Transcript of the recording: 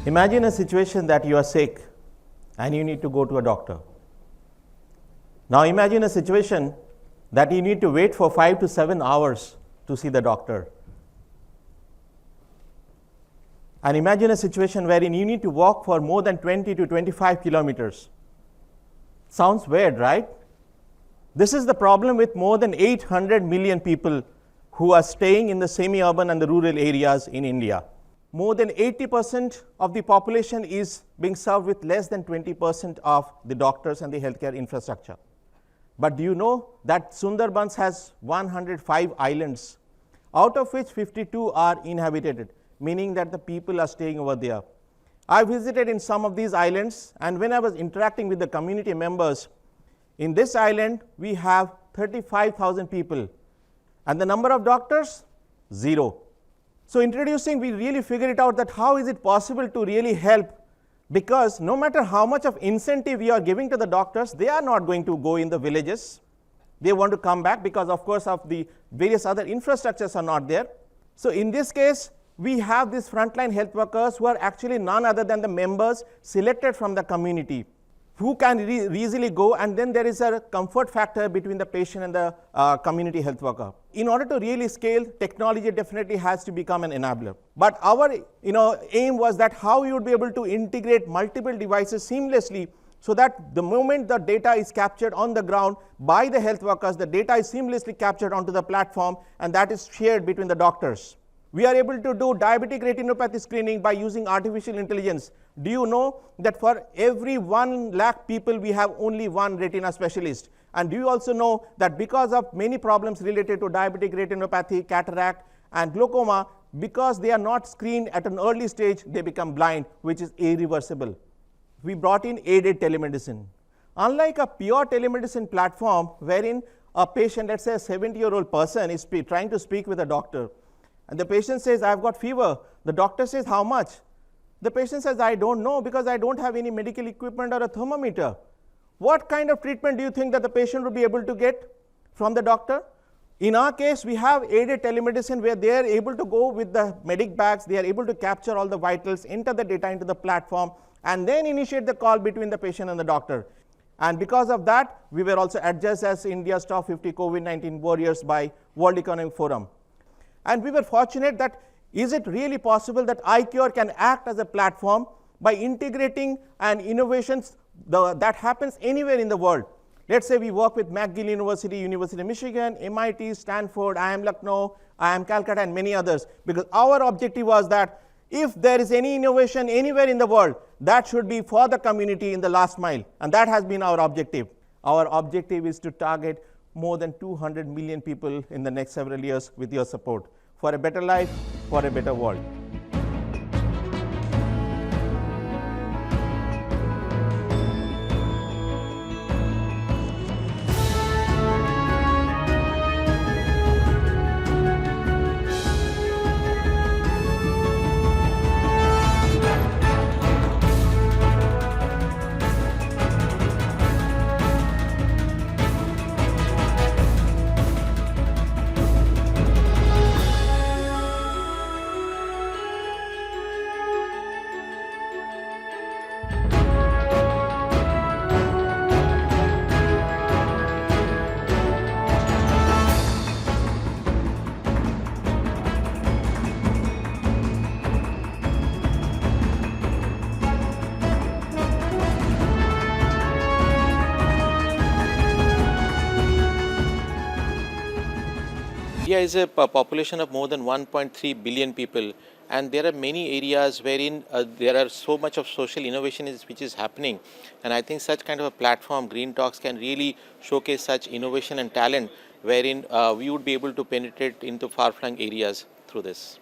Imagine a situation that you are sick and you need to go to a doctor. Now imagine a situation that you need to wait for 5 to 7 hours to see the doctor. And imagine a situation wherein you need to walk for more than 20 to 25 kilometers. Sounds weird, right? This is the problem with more than 800 million people who are staying in the semi-urban and the rural areas in India. More than 80% of the population is being served with less than 20% of the doctors and the healthcare infrastructure. But do you know that Sundarbans has 105 islands, out of which 52 are inhabited, meaning that the people are staying over there. I visited in some of these islands, and when I was interacting with the community members, in this island we have 35,000 people, and the number of doctors, 0. So introducing, we really figured it out that how is it possible to really help, because no matter how much of incentive we are giving to the doctors, they are not going to go in the villages. They want to come back because of course of the various other infrastructures are not there. So in this case, we have these frontline health workers who are actually none other than the members selected from the community, who can easily go, and then there is a comfort factor between the patient and the community health worker. In order to really scale, technology definitely has to become an enabler. But our aim was that how you would be able to integrate multiple devices seamlessly, so that the moment the data is captured on the ground by the health workers, the data is seamlessly captured onto the platform, and that is shared between the doctors. We are able to do diabetic retinopathy screening by using artificial intelligence. Do you know that for every 1 lakh people, we have only one retina specialist? And do you also know that because of many problems related to diabetic retinopathy, cataract, and glaucoma, because they are not screened at an early stage, they become blind, which is irreversible. We brought in aided telemedicine. Unlike a pure telemedicine platform wherein a patient, let's say a 70-year-old person, is trying to speak with a doctor, and the patient says, I've got fever. The doctor says, how much? The patient says, I don't know, because I don't have any medical equipment or a thermometer. What kind of treatment do you think that the patient would be able to get from the doctor? In our case, we have aided telemedicine where they are able to go with the medic bags, they are able to capture all the vitals, enter the data into the platform, and then initiate the call between the patient and the doctor. And because of that, we were also adjudged as India's top 50 COVID-19 warriors by World Economic Forum. And we were fortunate that is it really possible that iKure can act as a platform by integrating and innovations that happens anywhere in the world. Let's say we work with McGill University, University of Michigan, MIT, Stanford, IIM Lucknow, IIM Calcutta, and many others, because our objective was that if there is any innovation anywhere in the world, that should be for the community in the last mile, and that has been our objective. Our objective is to target more than 200 million people in the next several years with your support for a better life, for a better world. India is a population of more than 1.3 billion people, and there are many areas wherein there are so much of social innovation which is happening, and I think such kind of a platform, Green Talks, can really showcase such innovation and talent wherein we would be able to penetrate into far-flung areas through this.